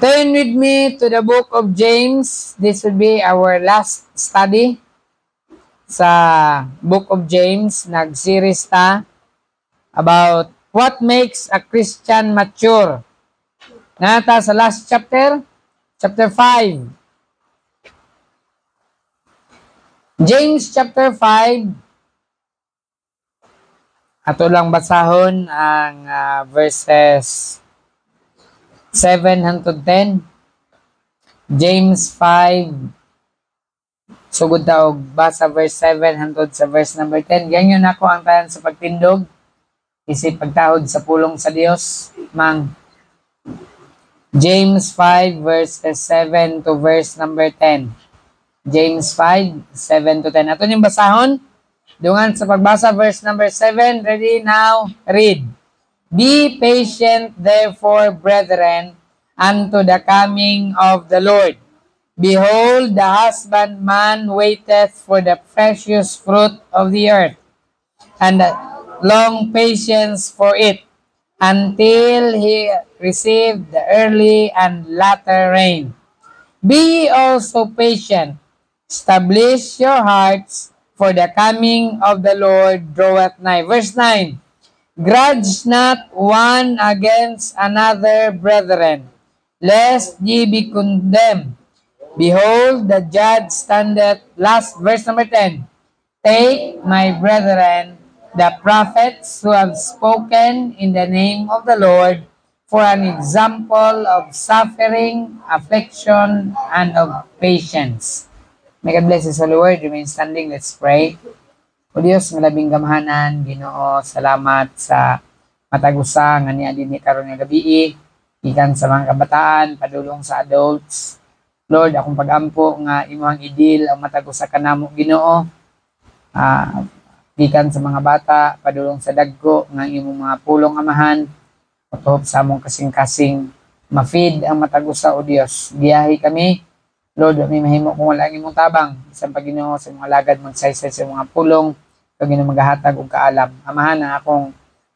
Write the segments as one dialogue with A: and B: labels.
A: Turn with me to the book of James. This will be our last study sa book of James. Nag-series ta about what makes a Christian mature. Nata sa last chapter, chapter 5. James chapter 5. Ato lang basahon ang verses 7 hangtod 10. James 5. Sugod ta og basa verse 7 hangtod sa verse number 10. Ganyan ako ang tanan sa pagtindog. Isip pagtahod sa pulong sa Dios. Mang James 5 verses 7 to verse number 10. James 5, 7 to 10. Ato niyong basahon. Dungan sa pagbasa verse number 7. Ready now? Read. Be patient, therefore, brethren, unto the coming of the Lord. Behold, the husbandman waiteth for the precious fruit of the earth, and long patience for it, until he receive the early and latter rain. Be ye also patient. Establish your hearts, for the coming of the Lord draweth nigh. Verse 9. Grudge not one against another, brethren, lest ye be condemned. Behold, the judge standeth. Last verse number 10. Take, my brethren, the prophets who have spoken in the name of the Lord for an example of suffering, affliction, and of patience. May God bless His holy word. Remain standing. Let's pray. O Diyos, nga labing gamhanan, Ginoo, salamat sa matagusa nga niya din karon nga gabi, ikan sa mga kabataan, padulong sa adults. Lord, akong pagampo nga imong idil ang matagusa kanamo, Ginoo. Ikan sa mga bata, padulong sa dagko nga imong mga pulong amahan, utob sa among kasing-kasing ma-feed ang matagusa, o Diyos. Giyahi kami, Lord, may mahimo kung wala imong tabang. Isang Panginoon sa mga lagad magsaysay sa mga pulong, kag Ginoo maghahatag og kaalam. Amahan ang akong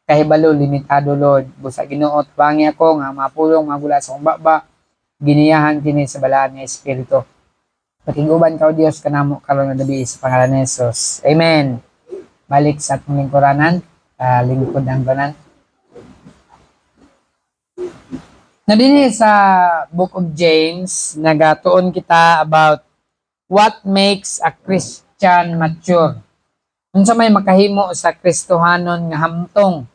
A: kahibalo limitado, Lord. Busa Ginoo, tubangi ako nga mga pulong magula sa akong baba, giniyahan kini sa balaan nga espiritu. Pakiguban ka, O Dios, kanamo karon nga gabi sa pangalan ni Jesus. Amen. Balik sa atong lingkuranan, lingkod ang tanan. Nadini sa Book of James, nagatuon kita about what makes a Christian mature. Unsa may makahimo sa Kristohanon nga hamtong.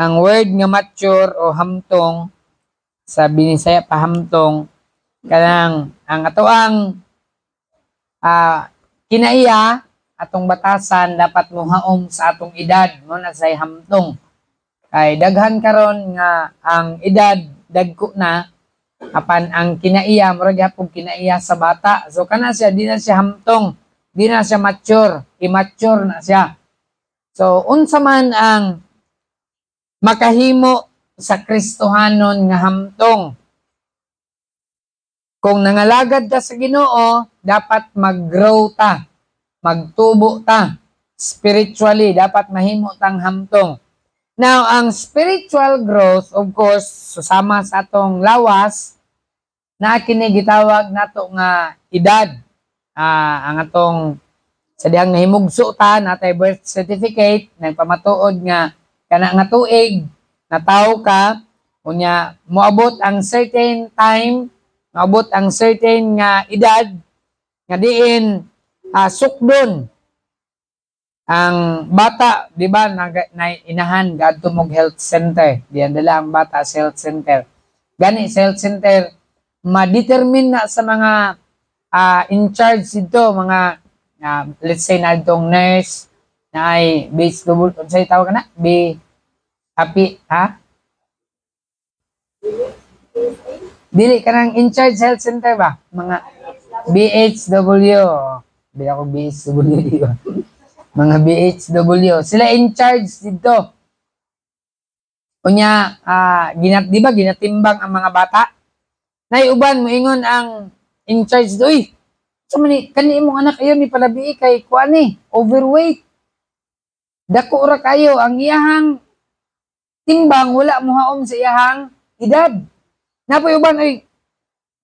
A: Ang word nga mature o hamtong, sa Binisaya pahamtong, kanang ang atoang kinaiya, atong batasan, dapat muhaom sa atong edad, mo na say hamtong. Kay daghan karon nga ang edad dagko na, apan ang kinaiya murag gyapon kinaiya sa bata. So kana siya, di na siya hamtong, di na siya mature, immature na siya. So unsa man ang makahimo sa Kristohanon nga hamtong? Kung nangalagad ka sa Ginoo, dapat mag-grow ta, magtubo ta spiritually, dapat mahimo tang hamtong. Now, ang spiritual growth, of course, susama sa atong lawas, na kini gitawag nato nga edad. Ang atong sa dihang nahimugso ta, natay birth certificate, nagpamatuod nga kana nga tuig, na tao ka, unya moabot ang certain time, moabot ang certain nga edad, nga diin sukdon ang bata, di ba, na inahan gadto mog health center. Diyan dala ang bata sa health center. Gani sa health center, ma-determine na sa mga in charge dito, mga let's say na itong nurse na ay base double, say tawag na, be happy, ha? Dili ka nang in charge health center ba? Mga BHW. Hindi ako BHW, di ba? Mga BHW, sila in charge dito. Unya, di ba ginatimbang ang mga bata? Naiuban mo ingon ang in charge do, so mani kani imong anak ayo ni palabi kay kuan ni overweight. Dako ra kayo ang iyahang timbang, wala mo haom sa iyahang edad. Napoy uban ay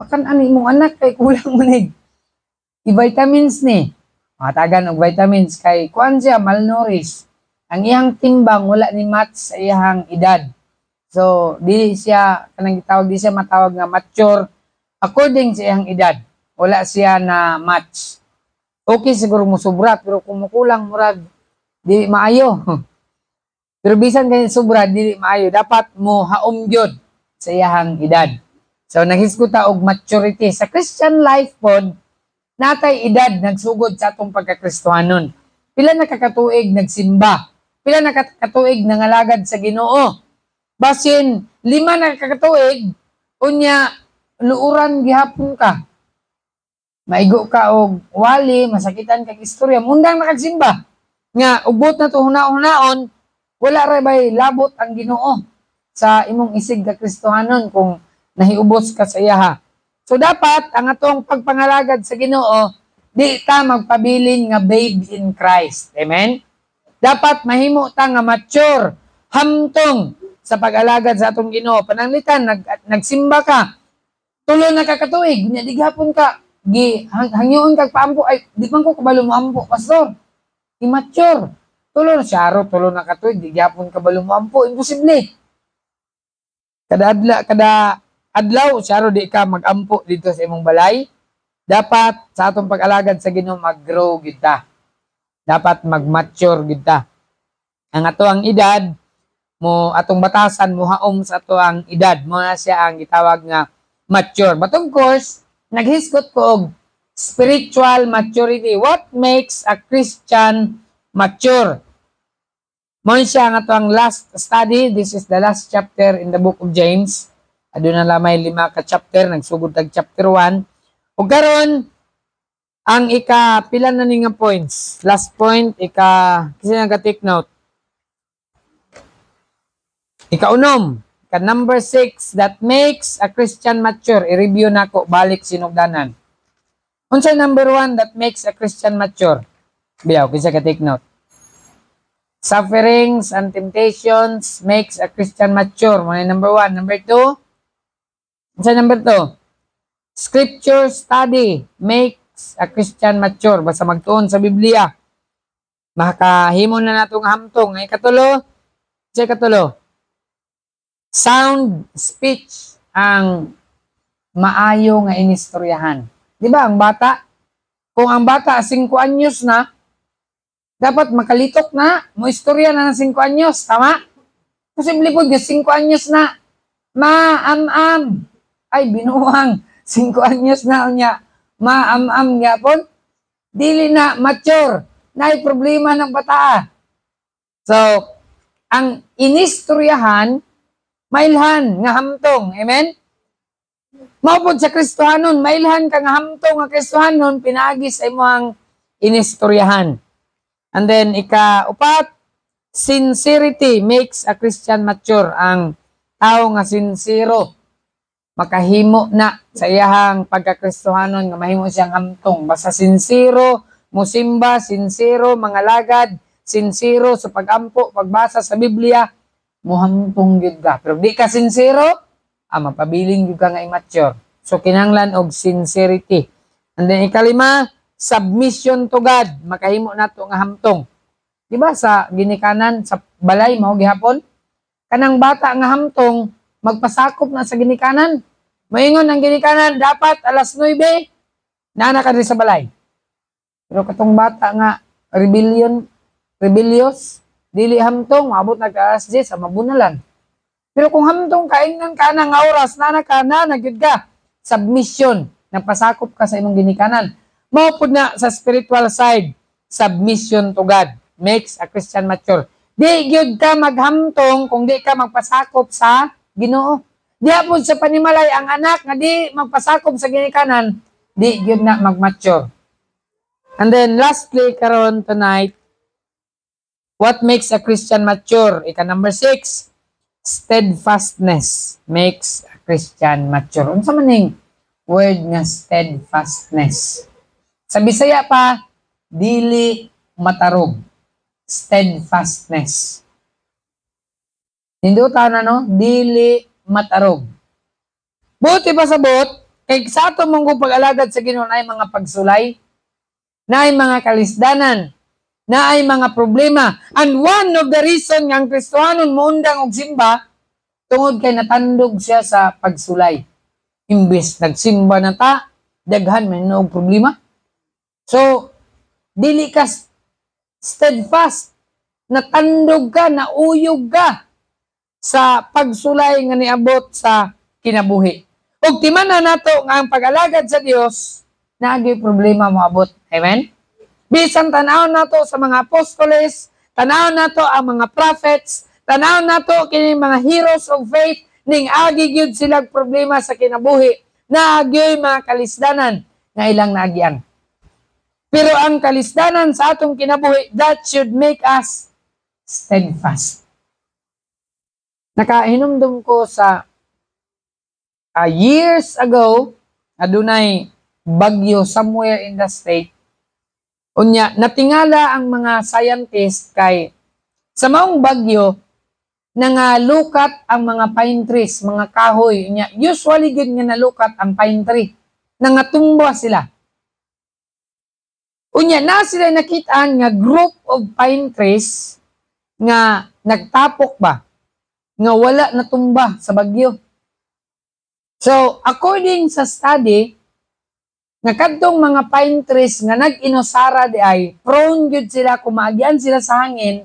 A: Pakan ani mong anak kay kulang manig. I-vitamins ni. Matagan og vitamins kay kuan siya malnourished. Ang iyang timbang wala ni match sa iyang edad. So, di siya kanang gitawag di siya matawag nga mature according sa iyang edad. Wala siya na match. Okay siguro mo sobra pero kung mukulang murag dili maayo. Pero bisan ganyan sobra dili maayo, dapat mo haom gyud sa iyang edad. So naghisguta og maturity sa Christian life pod natay edad nagsugod sa atong pagkakristohanon. Pila na kakatuig nagsimba, pila na kakatuig nangalagad sa Ginoo. Basin 5 na kakatuig unya luuran gihapon ka. Maigo ka og wali, masakitan kag istorya, mundang nakagsimba. Nga ubot na to hunaon wala ra bay labot ang Ginoo sa imong isig ka Kristohanon kung nahiubos ka sa iyaha. So dapat ang atong pagpangalagad sa Ginoo di ta magpabilin nga babe in Christ. Amen. Dapat mahimo ta nga mature, hamtong sa pag-alagad sa atong Ginoo. Pananglitan nagsimba ka. Tulo na kakatuig, nya dighapon ka hangyoon kag paampo ay di man ko kabalo mo ampo pastor. Immature. Tulo na siya araw, tulo na katuig, di gyapon kabalo mo ampo, imposible. Kada adlaw siya araw di ka magampo dito sa imong balay. Dapat sa atong pag-alagad sa Ginoo mag-grow gid ta. Dapat mag-mature gid ta. Ang ato ang edad mo atong batasan mo haom sa ato ang edad mo na siya ang gitawag nga mature. But of course, naghisgot ko og spiritual maturity. What makes a Christian mature? Mo siya nga to ang last study. This is the last chapter in the book of James. Aduna lamay 5 ka chapter, nagsugod tag chapter 1. Ug karon ang pila na ni nga points. Last point kasi nga take note. Ikaunom, number 6 that makes a Christian mature. I-review nako balik sinugdanan. Unsa number 1 that makes a Christian mature? Biyaw kisa ka take note. Sufferings and temptations makes a Christian mature. Mo number 1. Number 2. Unsa number 2? Scripture study makes a Christian mature. Basta magtuon sa Biblia. Makahimo na natong hamtong. Ay katulo. Say katulo. Sound speech ang maayo nga inistoryahan. Di ba ang bata? Kung ang bata 5 anyos na, dapat makalitok na, mo istorya na ng 5 anyos, tama? Posible po, 5 anyos na, maam-am, ay binuang, 5 anyos na niya, maam-am nga po, dili na mature, na problema ng bata. So, ang inistoryahan, mailhan nga hamtong, amen? Maupod sa Kristohanon, mailhan ka nga hamtong nga Kristohanon, pinagi sa imong inistoryahan. And then, ika-4, sincerity makes a Christian mature. Ang tao nga sincero, makahimo na sa iyahang pagkakristohanon nga mahimo siyang hamtong. Basta sincero, musimba, sincero, mangalagad, sincero sa pagampo, pagbasa sa Biblia, muhamtong yun ka. Pero di ka sincero, mapabiling yun ka nga immature. So, kinanglan og sincerity. And then, ika-5, submission to God, makahimo nato nga hamtong. Di ba sa ginikanan sa balay mao gihapon? Kanang bata nga hamtong magpasakop na sa ginikanan. Moingon ang ginikanan dapat alas 9 nana ka sa balay. Pero katong bata nga rebellious, dili hamtong maabot na ka alas 10 sa mabunalan. Pero kung hamtong kaingnan ka na nga oras nana ka na nagyud ka submission, nagpasakop ka sa imong ginikanan. Maupod na sa spiritual side, submission to God makes a Christian mature. Di gyud ka maghamtong kung di ka magpasakop sa Ginoo. Di apod sa panimalay ang anak nga di magpasakop sa ginikanan, di gyud na magmature. And then lastly karon tonight, what makes a Christian mature? Number 6, steadfastness makes a Christian mature. Unsa man ning word nga steadfastness? Sa Bisaya pa, dili matarog. Steadfastness. Hindi tayo na, no? Dili matarog. Buti pa sabot, Kay sa ato mong pag-alagad sa Ginoo ay mga pagsulay, na ay mga kalisdanan, na ay mga problema. And one of the reason nga ang Kristohanon muundang og simba, tungod kay natandog siya sa pagsulay. Imbes nagsimba na ta, daghan man og problema. So, dili ka steadfast, natandog ka, nauyog ka sa pagsulay nga niabot sa kinabuhi. Ug timanan nato nga ang pag-alagad sa Dios naagay problema moabot. Amen? Bisan tanaw nato sa mga apostoles, tanaw nato ang mga prophets, tanaw nato kini mga heroes of faith, ning agi gyud sila problema sa kinabuhi. Naagyoy mga kalisdanan nga ilang naagian. Pero ang kalisdanan sa atong kinabuhi, that should make us steadfast. Nakahinumdum ko sa years ago, adunay bagyo somewhere in the state. Unya, natingala ang mga scientist kay sa maong bagyo, nangalukat ang mga pine trees, mga kahoy. Unya, usually gud nga nalukat ang pine tree. Nangatumba sila. Unya, na sila nakitaan nga group of pine trees nga nagtapok ba? Nga wala natumba sa bagyo. So, according sa study, nga kadtong mga pine trees nga nag-inusara di ay prone gyud sila kung maagyan sila sa hangin,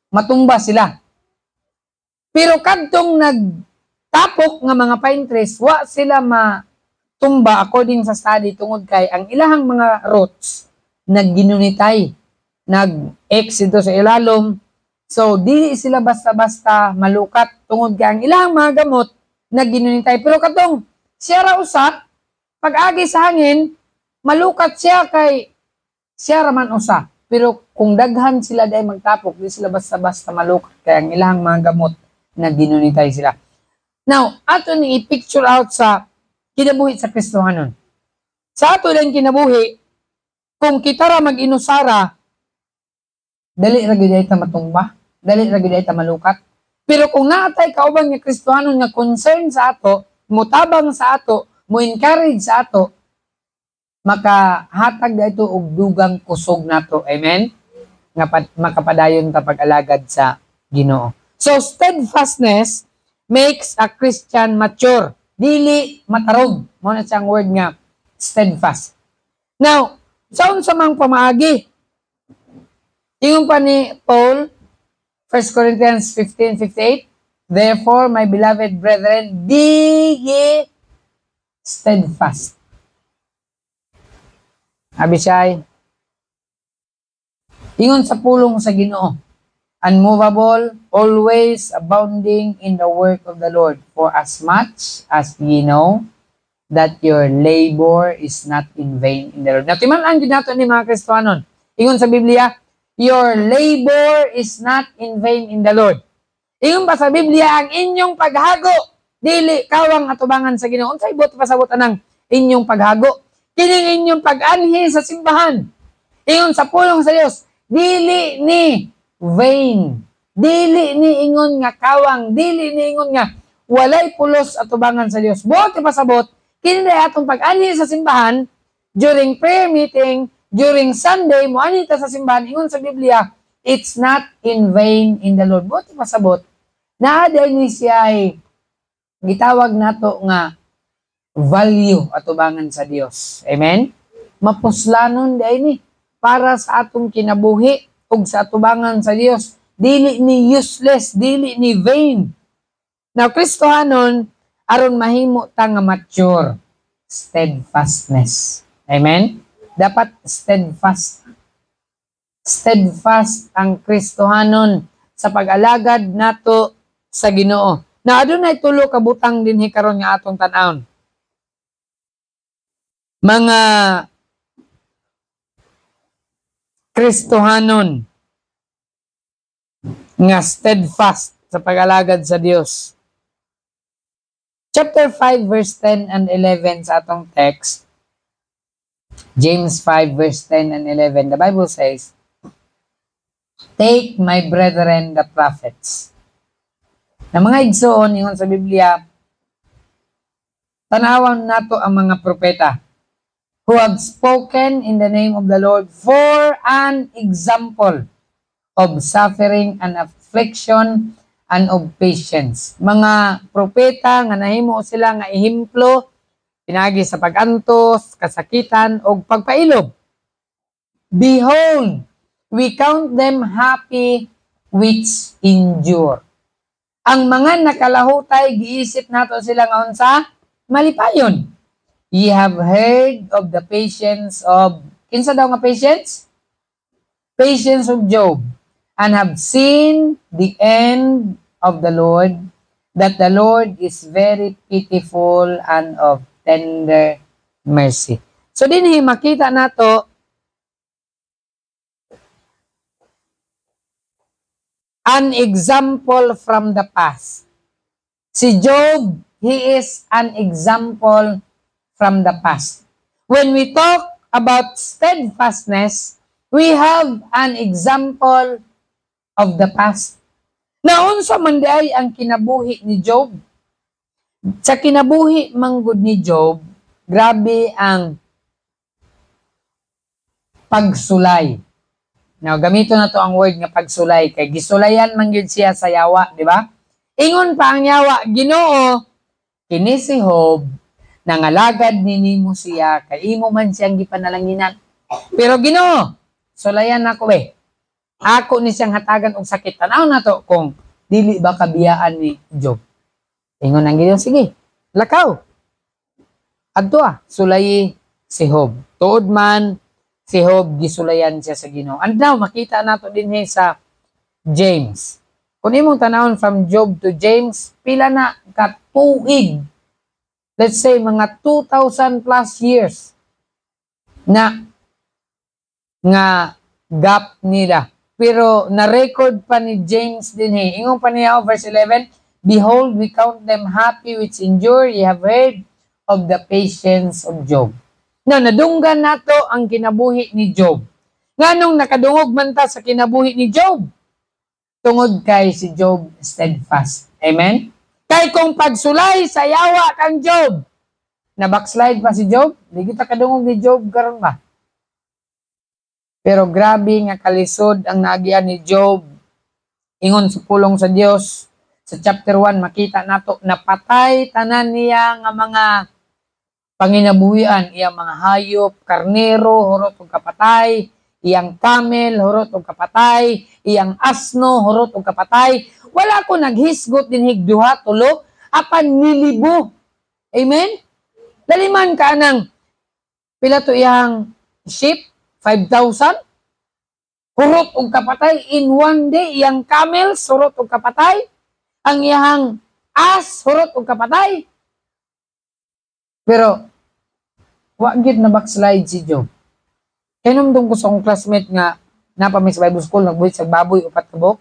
A: matumba sila. Pero kadtong nagtapok nga mga pine trees, wa sila matumba according sa study tungod kay ang ilahang mga roots nagginunitay, nag-exito sa ilalom. So, dili sila basta-basta malukat tungod kay ang ilahang mga gamot nagginunitay. Pero kadtong siya ra usa, pag-agi sa hangin, malukat siya kay siya raman usa. Pero kung daghan sila dahil magtapok, di sila basta-basta malukat kay ang ilang mga gamot na ginunitay sila. Now, ato ni i-picture out sa kinabuhi sa Kristohanon. Sa ato lang kinabuhi, kung kita ra mag-inusara, dali ra gyud ta matumba, dali ra gyud ta malukat. Pero kung naatay kauban nga Kristohanon nga concern sa ato, mutabang sa ato, mo-encourage sa ato, makahatag dito og dugang kusog nato. Amen? Nga makapadayon ta pag-alagad sa Ginoo. So, steadfastness makes a Christian mature. Dili matarog. Mo na siyang word nga steadfast. Now, saon sa mang pamaagi? Ingon pa ni Paul, 1 Corinthians 15:58, therefore, my beloved brethren, be ye steadfast. Abisay, ingon sa pulong sa Ginoo, unmovable, always abounding in the work of the Lord, for as much as ye know that your labor is not in vain in the Lord. Now, timan-an din nato ni mga Kristohanon. Ingon sa Biblia, your labor is not in vain in the Lord. Ingon pa sa Biblia, ang inyong paghago, dili kawang atubangan sa Ginoo. Unsay ibot pasabot anang inyong paghago? Kining inyong pag-anhi sa simbahan. Ingon sa pulong sa Dios, dili ni vain. Dili ni ingon nga kawang, dili ni ingon nga walay pulos atubangan sa Dios. Buot pasabot, kini atong pag-anhi sa simbahan during prayer meeting, during Sunday, mo anita sa simbahan, ingon sa Biblia, it's not in vain in the Lord. Buot pasabot, na ni siya ay gitawag nato nga value atubangan sa Dios. Amen? Mapuslanon day ni para sa atong kinabuhi ug sa atubangan sa Dios. Dili ni useless, dili ni vain. Now, Kristohanon, aron mahimo ta nga mature, steadfastness. Amen? Dapat steadfast. Steadfast ang Kristohanon sa pag-alagad nato sa Ginoo. Na adunay tulo ka butang dinhi karon nga atong tan-awon. Mga Kristohanon nga steadfast sa pag-alagad sa Dios. Chapter 5 verse 10 and 11 sa atong text. James 5 verse 10 and 11. The Bible says, take my brethren the prophets. Na mga igsoon, ingon sa Biblia, Tanawan nato ang mga propeta who have spoken in the name of the Lord for an example of suffering and affliction and of patience. Mga propeta nga nahimo sila nga ehemplo pinagi sa pag-antos, kasakitan o pagpailob. Behold, we count them happy which endure. Ang mga nakalahutay, giisip nato sila nga unsa malipayon. Ye have heard of the patience of, kinsa daw nga patience? Patience of Job, and have seen the end of the Lord, that the Lord is very pitiful and of tender mercy. So dinhi makita nato an example from the past. Si Job, he is an example from the past. When we talk about steadfastness, we have an example of the past. Naunsa man day ang kinabuhi ni Job? Sa kinabuhi manggod ni Job, grabe ang pagsulay. Now, gamito na to ang word nga pagsulay. Kay gisulayan man yun siya sa yawa, di ba? Ingon pa ang yawa, Ginoo, kini si Job, nangalagad nimo siya, kay imo man siyang gipanalanginan. Pero Ginoo, sulayan ako Ako ni siyang hatagan og sakit. Tanaw na to kung dili ba kabiyaan ni Job. Ingon ang Ginoo, sige, lakaw. Adto sulayi si Job. Tuod man, si Job, gisulayan siya sa Ginoo. And now, makita nato din sa James. Kung imong tanawon from Job to James, pila na katuig. Let's say, mga 2,000 plus years na nga gap nila. Pero, na-record pa ni James din Ingon pa niya, verse 11, Behold, we count them happy which endure. Ye have heard of the patience of Job. Na nadunggan nato ang kinabuhi ni Job. Nganong nakadungog man ta sa kinabuhi ni Job? Tungod kay si Job steadfast. Amen? Kay kung pagsulay sa yawa kang Job, na backslide pa si Job, di kita kadungog ni Job karon ba? Pero grabe nga kalisod ang naagian ni Job. Ingon sa pulong sa Dios sa chapter 1 makita nato napatay tanan niya nga mga panginabuhian, iyang mga hayop, karnero, hurot og kapatay, iyang camel, hurot og kapatay, iyang asno, hurot og kapatay. Wala ko naghisgot din higduha, tulo, apan nilibo. Amen? Daliman ka ng pila to iyang sheep, 5,000. Hurot og kapatay in one day, iyang camels, hurot og kapatay. Ang iyang as, hurot og kapatay. Pero, wagid na backslide si Job. Kaya nung ko sa akong classmate nga, napamay sa Bible School, nagbuhit sa baboy, upat kabok,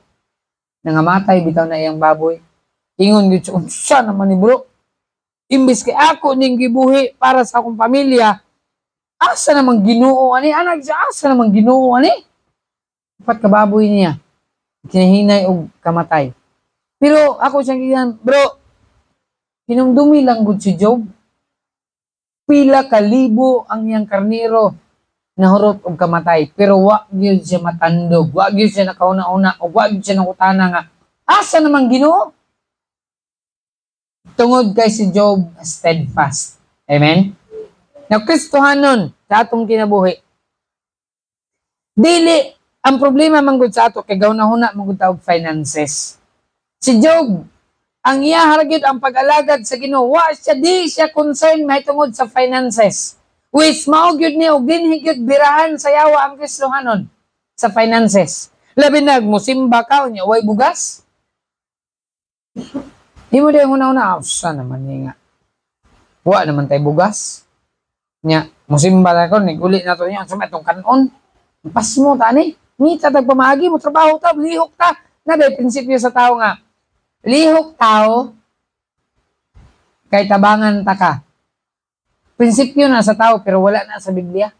A: nangamatay, bitaw na iyang baboy. Ingon yun siya naman ni bro. Imbis kay ako ning gibuhi para sa akong pamilya, asa namang Ginoo ani? Anak siya, asa namang Ginoo ani? Upat ka baboy niya. Kinahinay og kamatay. Pero ako siyang giyan, bro, hinumdumi lang gud si Job. Pila ka libo ang iyang karnero na hurot og kamatay. Pero wa gyud siya matandog, wa gyud siya nakauna-una, o wa gyud siya nakutana nga, asa namang Ginoo? Tungod kay si Job steadfast. Amen? Now, Kristohanon sa atong kinabuhi. Dili, ang problema manggod sa ato, kay gawna-huna manggod ta og finances. Si Job, ang iya haragid ang pag-alagad sa Ginoo, wa siya di siya concerned may tungod sa finances. Which mao gyud ni og dinhi gyud birahan sa yawa ang Kristohanon sa finances. Labi na musimba ka unya way bugas. Di mo din una-una, sa naman niya nga. Wa naman tay bugas. Nya, musimba na ko, nigulit na to niya, sumay itong kanon. Pas mo, tani. Ngita tagpamagi mo, trabaho ta, lihok ta. Naday, prinsipyo sa tao nga. Lihok tao, kay tabangan ta ka. Prinsipyo na sa tao, pero wala na sa Biblia.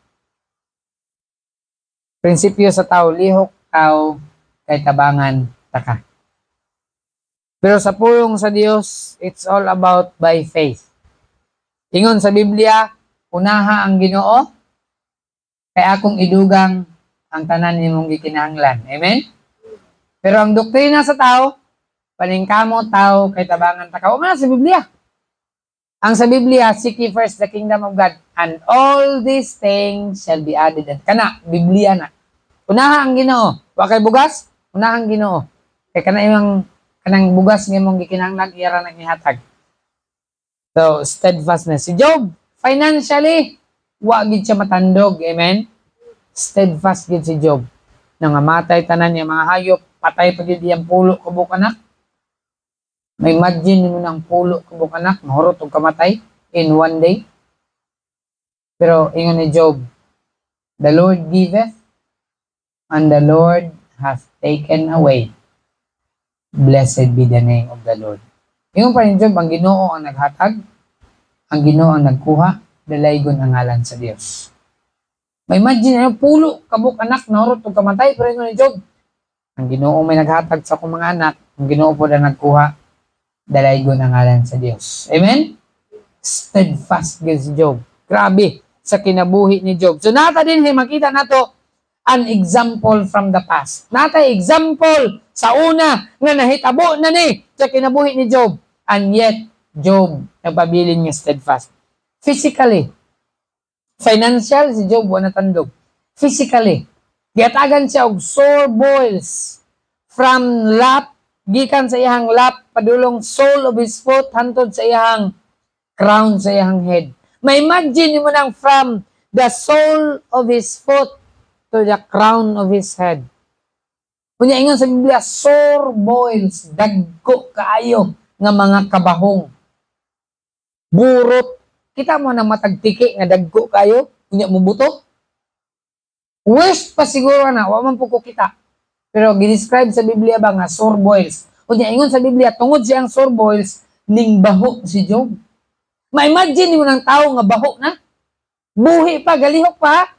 A: Prinsipyo sa tao, lihok tao, kay tabangan ta ka. Pero sa pulong sa Diyos, it's all about by faith. Ingon sa Biblia, unaha ang Ginoo, kay akong idugang ang tanan nimong gikinahanglan. Amen? Pero ang doktrina sa tao, paningkamo tao kay tabangan takaw. Sa Biblia. Ang sa Biblia, seek ye first the kingdom of God, and all these things shall be added. At kana, Biblia na. Unaha ang Ginoo. Wa kay bugas, unaha ang Ginoo. Kay kanang bugas nga mong gikinahanglan, iyara na gihatag. So, steadfastness. Si Job, financially, wa gid siya matandog. Amen? Steadfast gid si Job. Nangamatay tanan niya mga hayop, patay pa gid iyang pulo kabuk anak. May imagine mo ng pulo kabuk anak, mahurot og kamatay in one day. Pero ingon ni Job, the Lord giveth, and the Lord hath taken away. Blessed be the name of the Lord. Ingon pa ni Job, ang Ginoo ang naghatag, ang Ginoo ang nagkuha, dalaygon ang ngalan sa Dios. May imagine na pulo kabuk anak, nahurot og kamatay, pero ingon ni Job, ang Ginoo may naghatag sa akong mga anak, ang Ginoo po na nagkuha, dalaygon ang ngalan sa Dios. Amen? Steadfast gid si Job. Grabe sa kinabuhi ni Job. So nata din makita nato an example from the past. Nata example sa una nga nahitabo na ni sa kinabuhi ni Job. And yet Job nagpabilin nga steadfast. Physically, financial si Job wala tandog. Physically, giatagan siya og sore boils from lap, gikan sa iyang lap padulong sole of his foot hantod sa iyang crown sa iyang head. May imagine mo nang from the sole of his foot to the crown of his head. Kunya ingon sa Biblia, sore boils, dagko kaayo nga mga kabahong. Burot. Kita mo na matagtiki nga dagko kayo, kunya mo buto. Worst pa siguro na, wa man po ko kita. Pero gidescribe sa Biblia ba nga sore boils. Kunya ingon sa Biblia, tungod siyang sore boils, ning baho si Job. Ma-imagine mo ng tao nga baho na. Buhi pa, galihok pa.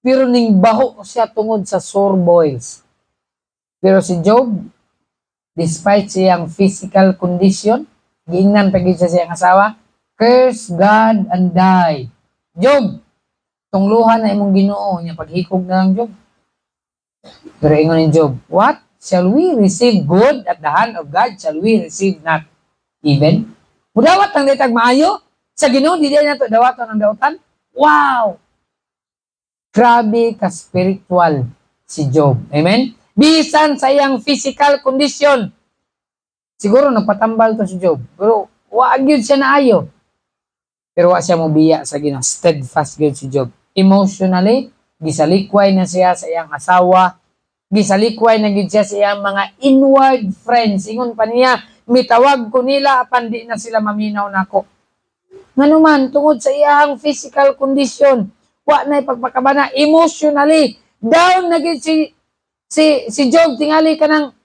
A: Pero ning baho siya tungod sa sore boils. Pero si Job, despite siyang physical condition, giingnan pa gid siya siyang asawa, curse God and die. Job, tungluhan na imong Ginoo niya paghikog na lang Job. Pero ingon ni Job, what? Shall we receive good at the hand of God? Shall we receive not even? Mudawat ang ditag maayo? Sa Ginoo, di na ito dawaton ang dawatan? Wow! Grabe ka spiritual si Job. Amen? Bisan sa iyang physical condition. Siguro nagpatambal to si Job. Pero wag yun siya naayo. Pero wag siya mobiya sa Ginoo. Steadfast yun si Job. Emotionally, gisalikway na siya sa iyang asawa. Gisalikway na gid siya sa iyang mga inward friends. Ingon pa niya, mitawag ko nila apan di na sila maminaw nako. Nganuman tungod sa iyang physical condition, wa na pagpakabana emotionally down na gid si Job tingali kanang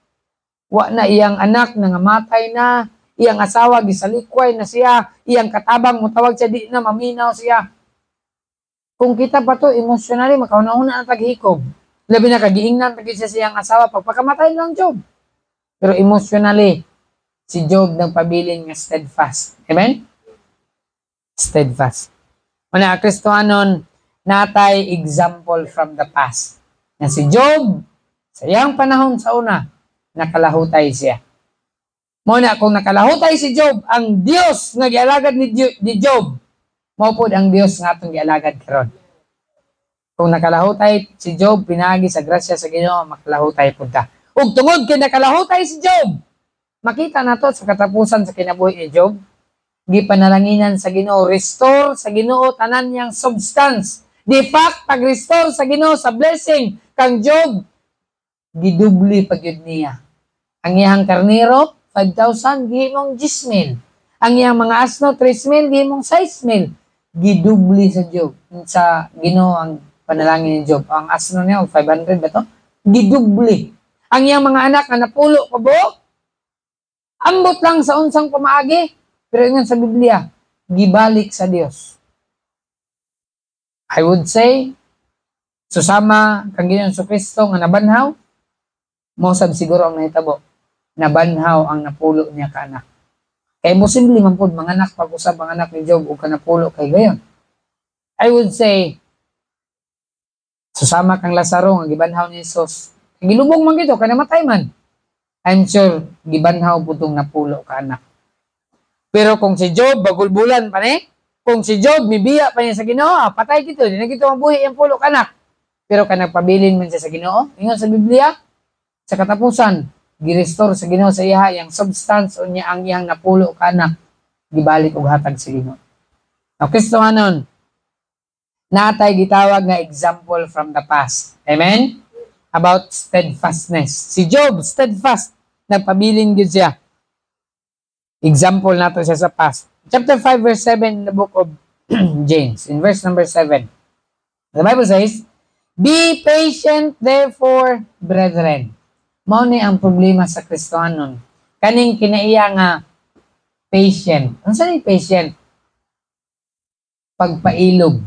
A: wa na iyang anak nangamatay na, iyang asawa gisalikway na siya, iyang katabang mutawag siya di na maminaw siya. Kung kita pa to emotionally makauna-una ang taghikob. Labi na kagiingnan pag siya siyang asawa pagpakamatay lang Job. Pero emotionally si Job nagpabilin nga steadfast. Amen? Steadfast. Una Kristohanon natay example from the past. Na si Job sa iyang panahon sa una nakalahutay siya. Muna kung nakalahutay si Job, ang Dios nga gialagad ni Job, mao pod ang Dios nga atong gialagad karon. Kung nakalahutay si Job, pinagi sa grasya sa Ginoo, makalahutay pud ta. Ug tungod kay nakalahutay si Job, makita nato sa katapusan sa kinabuhi ni Job, gipanalanginan sa Ginoo, restore sa Ginoo tanan niyang substance. Di fact, pag-restore sa Ginoo sa blessing kang Job, gidubli pag yun niya. Ang iyang karnero, 5,000, gihimong 10,000. Ang iyang mga asno, 3,000, gihimong 6,000. Gidubli sa Job. Sa Ginoo ang panalangin ni Job. Ang asno niya, 500 ba to? Gidubli. Ang iyang mga anak na napulo pa buok, ambot lang sa unsang pamaagi. Pero ingon sa Biblia, gibalik sa Dios. I would say, susama kang Ginoong Kristo nga nabanhaw, mo sab siguro ang nahitabo. Nabanhaw ang napulo niya ka anak. Kaya posible man po, mga anak, pag-usap mga anak ni Job, o kanapulo kay gayon. I would say, susama kang Lazaro, nga gibanhaw ni Jesus. Gilubong man gito, kanamatay man. I'm sure, gibanhaw po itong napulo ka anak. Pero kung si Job, bagulbulan pa ni, kung si Job, mibiya pa niya sa Ginoo, patay kito, di na kito mabuhi yung pulo ka anak. Pero kanagpabilin man siya sa Ginoo, ingon sa Biblia, sa katapusan, girestore sa Ginoo sa iya, yung substance o niya ang iyang napulo ka anak, gibalik og hatag sa Ginoo. Now, Kristohanon, natay gitawag nga example from the past. Amen? About steadfastness. Si Job, steadfast, nagpabilin gyud siya. Example nato siya sa past. Chapter 5 verse 7 in the book of James, in verse number 7. The Bible says, "Be patient therefore, brethren." Mao ni ang problema sa Kristohanon. Kaning kinaiya nga patient. Unsa ni patient? Pagpailog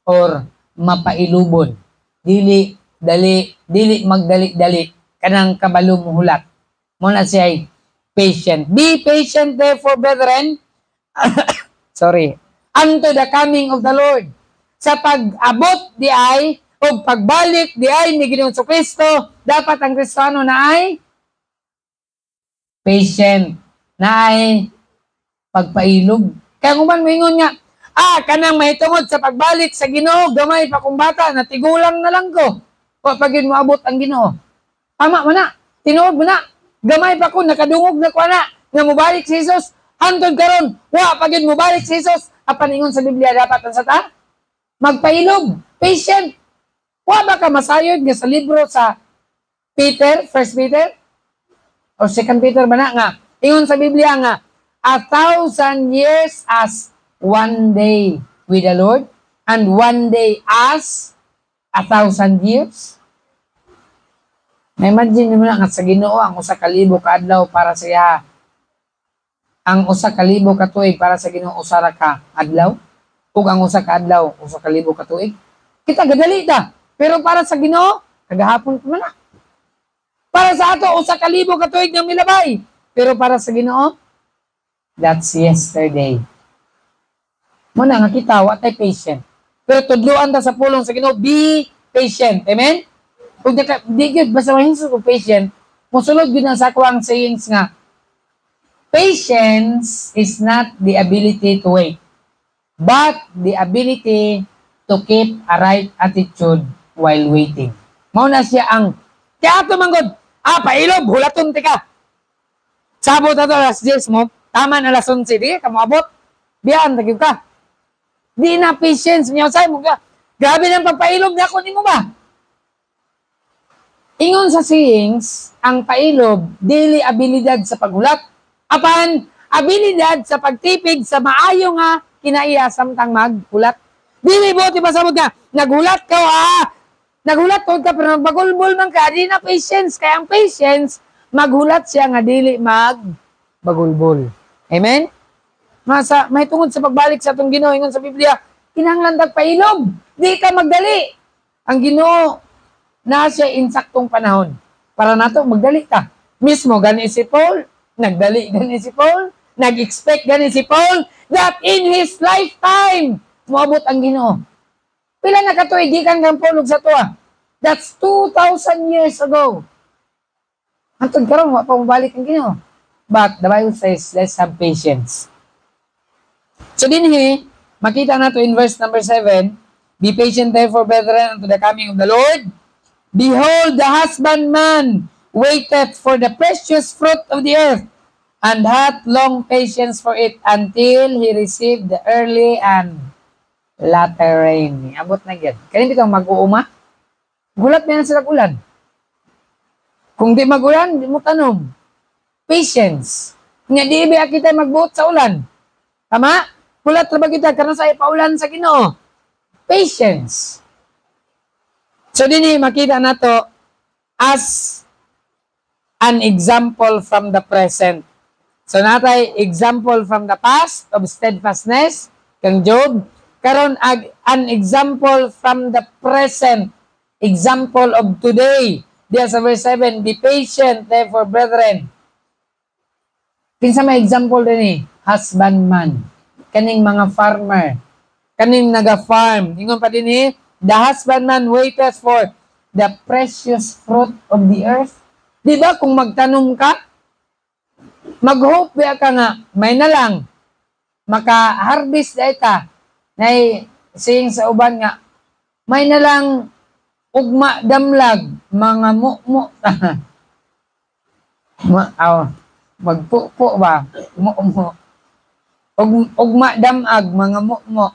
A: or mapailubon. Dili magdali-dali kanang kabalo muhulat. Mo na siya patient. Be patient therefore, brethren. Sorry. Unto the coming of the Lord. Sa pag-abot di ay o pagbalik di ay ni Ginoong Kristo, dapat ang Kristiyano na ay patient, na ay pagpailog. Kaya kung man moingon nga, kanang mahitungod sa pagbalik sa Ginoo, gamay pa kong bata, natigulang na lang ko. O pagin mo abot ang Ginoo. Tama mo na, tinuod mo na, gamay pa ko, nakadungog na ko na, nga mubalik si Jesus, hantod karon, pagin mubalik si Jesus, apan ingon sa Biblia, dapat ang sata, magpailog, patient. Ba ka masayod nga sa libro sa Peter, 1 Peter, o 2 Peter ba na nga, ingon sa Biblia nga, 1,000 years as one day with the Lord, and one day as 1,000 years. Na-imagine mo na nga sa Ginoo, ang usa ka libo ka adlaw para sa iya. Ang usa ka libo ka tuig para sa Ginoo, usa ra ka adlaw. Ug ang usa ka adlaw, usa ka libo ka tuig. Kita gadali ta. Pero para sa Ginoo, kagahapon pa man na. Para sa ato, usa ka libo ka tuig ng milabay. Pero para sa Ginoo, that's yesterday. Muna nga kita, watay patient. Pero tudluan ta sa pulong sa Ginoo, be patient. Amen? Kung di good, basta mahinso ko patient, musulod yun ang sakwang sayings nga, patience is not the ability to wait, but the ability to keep a right attitude while waiting. Mauna siya ang, kaya ito manggod, pailob, hulaton tika. Sabot na ito, alas 10 mo, tama na alas 11, di ka moabot, biyan, tagib ka. Di na patience, niya say mo ka, grabe ng pagpailog na ako, ni mo ba? Ingon sa sayings, ang pailob, dili abilidad sa paghulat, apan abilidad sa pagtipig sa maayo nga kinaiya samtang maghulat. Dili buti pa sabot ka, naghulat ka, naghulat ka, pero magbagulbol man ka, di na patience. Kaya ang patience, maghulat siya nga dili magbagulbol. Amen? May tungod sa pagbalik sa itong Ginoo, ingon sa Biblia, kinahanglan pailob, di ka magdali. Ang Ginoo, na siya insaktong panahon para nato magdali ka. Mismo gani si Paul, nagdali gani si Paul, nag-expect gani si Paul that in his lifetime moabot ang Ginoo. Pila na katuig di kang gampolog sa tuwa. That's 2,000 years ago. Antod karon wa pa mobalik ang Ginoo. But the Bible says let's have patience. So dinhi makita nato in verse number 7, be patient therefore, brethren, unto the coming of the Lord. Behold, the husbandman waiteth for the precious fruit of the earth, and hath long patience for it until he received the early and latter rain. Abot na yan. Kaya bitang mag-uuma, gulat na sila ulan. Kung di mag-ulan, di mo tanom. Patience. Nga di ba kita magbuot sa ulan. Tama? Gulat na ba kita karena sa ipaulan sa Ginoo? Patience. So din makita nato as an example from the present. So natay example from the past of steadfastness kang Job, karon an example from the present, example of today. Diya sa verse 7, be patient therefore, brethren. Kinsa may example din husbandman. Kaning mga farmer. Kaning naga-farm. Ingon pa din the husbandman waiteth for the precious fruit of the earth. Di ba kung magtanom ka, mag-hope ka nga, may na lang, maka-harvest na ita. Nay, saying sa uban nga, may na lang ugma damlag, mga mukmo. Magpupo ba? Mukmo. Ugma damag, mga mukmo.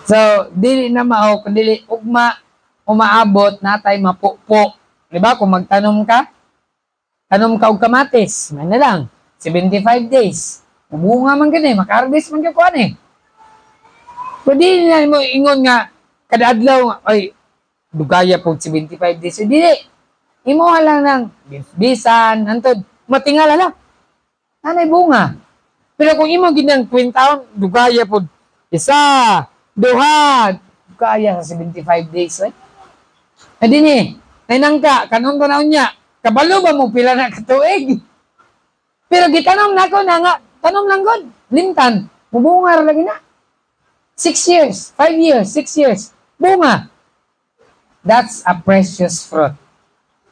A: So, dili na mao, kung dili ugma umaabot, natay mapupo. Diba? Kung magtanom ka, tanom ka og kamatis, may na lang, 75 days. Bunga man gani, maka-harvest man ka kuan eh. Pwede na mo ingon nga, kada adlaw, ay, dugaya po 75 days. So, dili. Imuha lang ng bisan, antod, matingala lang. Nanay bunga. Pero kung imo ginang kwintaon, dugaya po, isa, duha, dugaya sa 75 days. Eh? Adi ni, nainang ka, kanong tanaw niya, kabalo ba mo pila na katuig? Pero gitanong na ko na nga, tanong lang god, limtan, mubungar lagi na. 6 years, 5 years, 6 years, bunga. That's a precious fruit.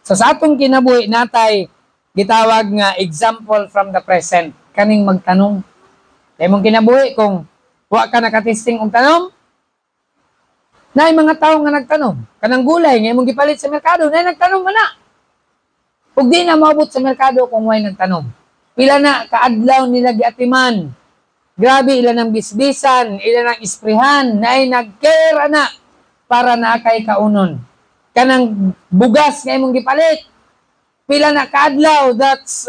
A: So sa atong kinabuhi natay, gitawag nga example from the present, kaning magtanong. Kaya mong kinabuhi kung wa ka nakatisting og tanom, na mga tao nga nagtanom, kanang gulay, ngayon mong gipalit sa merkado, na nagtanom man na. Ug di na maabot sa merkado kung way nagtanom. Pila na kaadlaw nila giatiman. Grabe, ilan ang bisbisan, ilan ang isprihan, na ay nagkera na para na kay kaunon. Kanang bugas ngayon mong gipalit. Pila na kaadlaw, that's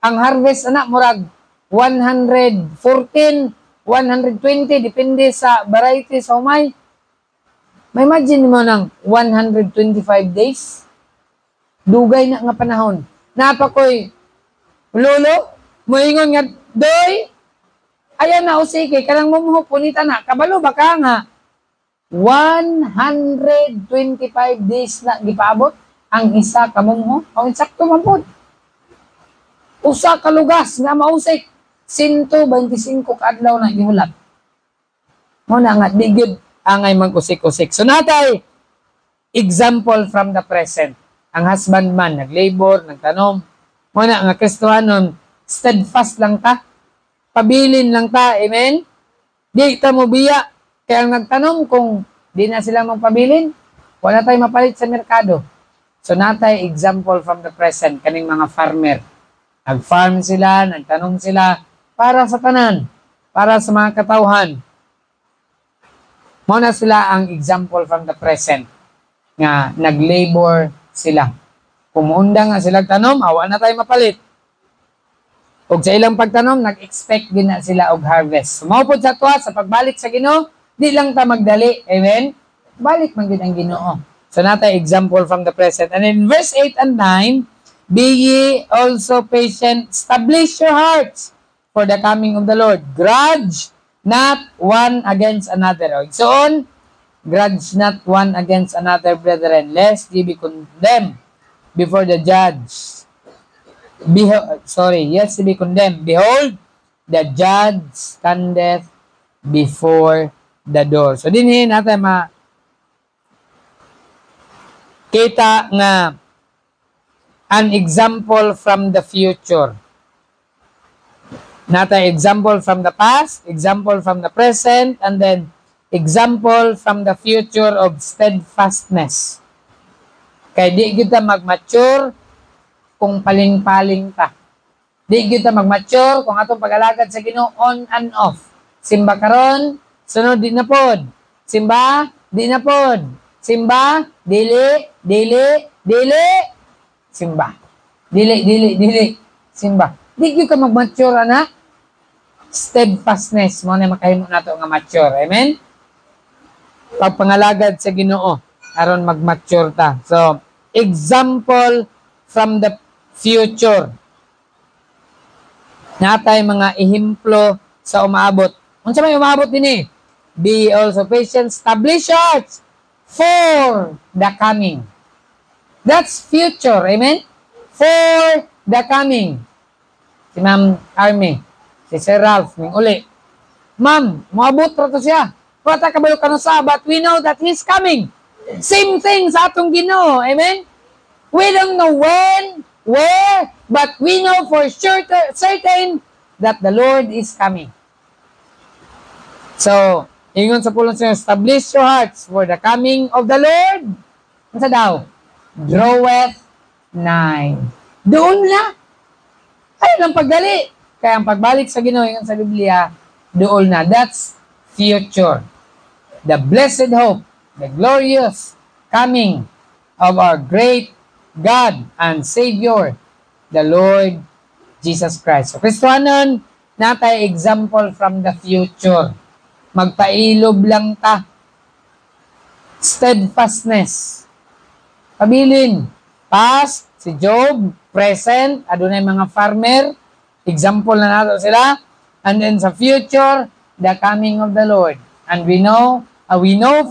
A: ang harvest na murag 114, 120, depende sa variety sa umay. May imagine mo ng 125 days. Dugay na nga panahon. Napakoy, lolo, moingon nga, doy, ayan na o sige, kanang mumuho, punita na, kabalo ba ka nga? 125 days na gipaabot ang isa kamumuho. Ang insakto mabot. Usa ka lugas nga mausik. 125 kaadlaw na gihulat. Mo na nga, digid angay mag-usik-usik. So natay, example from the present. Ang husbandman, nag-labor, nagtanom. Mo na nga, Kristohanon, steadfast lang ta. Pabilin lang ta. Amen? Di ta mo biya. Kaya ang nagtanom, kung di na sila magpabilin, wala tayo mapalit sa merkado. So natay, example from the present, kaning mga farmer. Nag-farm sila, nagtanom sila, para sa tanan, para sa mga katawhan. Muna sila ang example from the present nga nag-labor sila. Kung muunda nga sila tanom, awa na tayo mapalit. Ug sa ilang pagtanom, nag-expect din na sila og harvest. So, maupod sa tuwa, sa pagbalik sa Ginoo, di lang ta magdali. Amen? Balik man din ang Ginoo. So natay example from the present. And in verse 8 and 9, be ye also patient, establish your hearts for the coming of the Lord. Grudge not one against another. So on, grudge not one against another, brethren, lest ye be condemned before the judge. Yes, to be condemned. Behold, the judge standeth before the door. So dinhi natin kita nga an example from the future. Natay example from the past, example from the present, and then example from the future of steadfastness. Kay di kita mag-mature kung paling-paling ta. Di kita mag-mature kung atong pag-alagad sa Ginoo on and off. Simba karon, sunod di na pod. Simba, di na pod. Simba, dili, simba. Dili, simba. Di ka mag-mature, anak. Steadfastness mo na makahimo nato nga mature. Amen? Pagpangalagad sa Ginoo aron mag-mature ta. So, example from the future. Natay mga ehemplo sa umaabot. Unsa may umaabot dinhi? Be also patient, establish hearts for the coming. That's future. Amen? For the coming. si Ma'am Army, si Sir Ralph, ning uli. Ma'am, moabot ra to siya. Pata kabalo kanusa, but we know that He's coming. Same thing sa atong Ginoo. Amen? We don't know when, where, but we know for sure, certain that the Lord is coming. So, ingon sa pulong siya, establish your hearts for the coming of the Lord. Ano sa daw? Draweth nigh. Doon na. Ay lang pagdali. Kaya ang pagbalik sa Ginoo, ingon sa Biblia, doon na. That's future. The blessed hope, the glorious coming of our great God and Savior, the Lord Jesus Christ. So, Kristohanon, natay example from the future. Magpailob lang ta. Steadfastness. Pabilin. Past, si Job. Present, adunay mga farmer. Example na nato sila. And then sa future, the coming of the Lord. And we know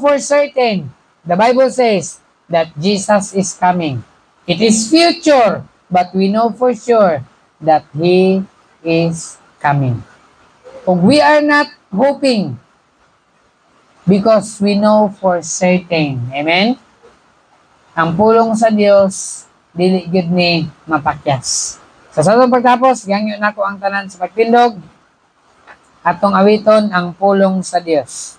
A: for certain, the Bible says that Jesus is coming. It is future, but we know for sure that He is coming. Kung we are not hoping, because we know for certain. Amen? Ang pulong sa Dios dili gid ni mapakyas. Sa satong pagtapos, gangyo nako ang tanan sa pagtindog. Atong awiton ang pulong sa Dios.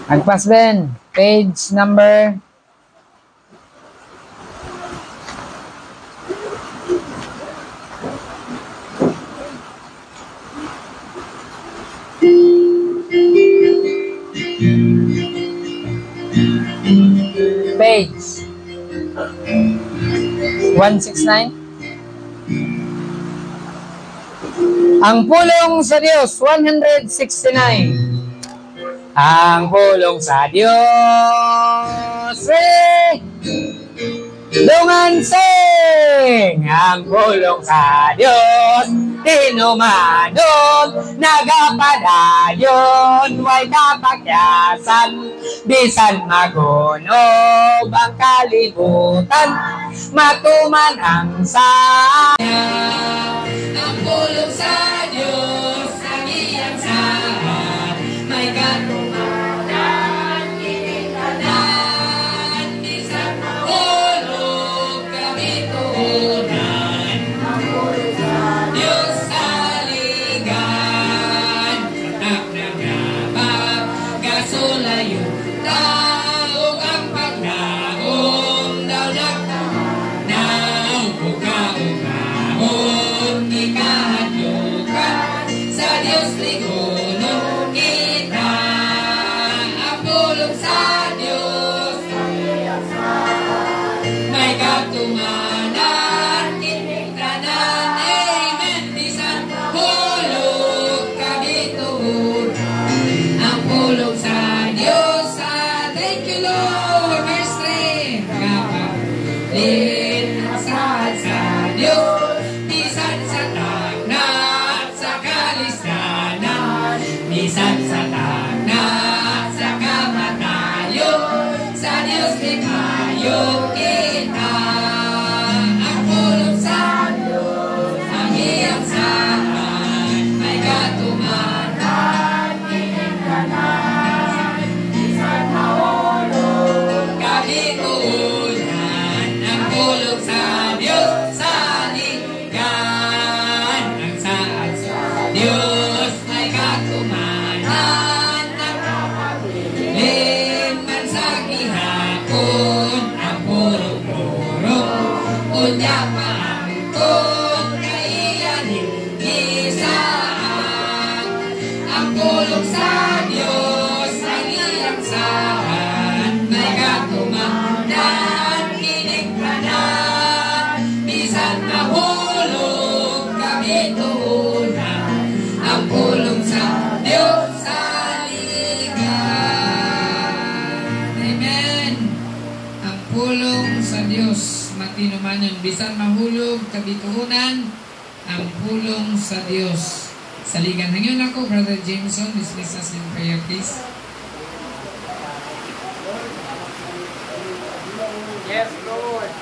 A: Agpas Ben, page number 169. Ang pulong sa Diyos, 169. Ang pulong sa Diyos, dungan sing. Ang pulong sa Diyos, tinumadon, nagapadayon, way kapakyasan, bisan magunob ang kalibutan, matuman ang sayang. Ang pulong sa Diyos, ang iyang sahat, may katumanan, kinikanan, bisan mahulog kami tuunan. Ang pulong sa Diyos sa ligan, tatak na gabab, gasulayo, taog ang pagnaong, daw nagtanaw, uka-ukaon, ikahadyukan, sa Diyos ligonon kita. Ang pulong sa Diyos, may katumanan, kinikanan, amen, bisan hulog kami tuunan. Ang pulong sa Diyos, thank you Lord, verse 3, kapalin asal sa Diyos, bisan sa tagnat, sa kalistanan, bisan sa tagnat, sa kamatayon, sa Diyos likayo kita. Ang pulong sa Diyos, ang iyang sahan, may katumanan, kinikanan, bisan mahulog kami tuunan. Ang pulong sa Diyos sa ligan, ang saad sa Diyos may katumanan, nakapabilin man sa gihapon, ang purong-purong, unya paangkon, kaiyanin isaan. Ang pulong sa Diyos, ang iyang sahan, may katumanan, kinikanan, bisan mahulog kami tuunan. Ang pulong sa Diyos sa ligan. Amen. Ang pulong sa Diyos, matinumanon, bisan mahulog kami tuunan. Ang pulong sa Diyos sa ligan. Hangyon ako, Brother Jameson, dismiss us in prayer, please.
B: Yes, Lord.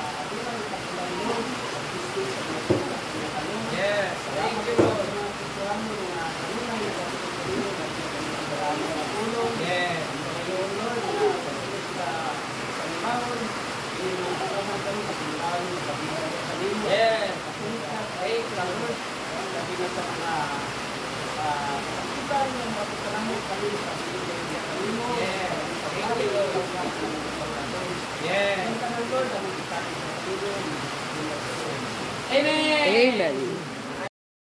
A: Yes. Amen.
B: Amen.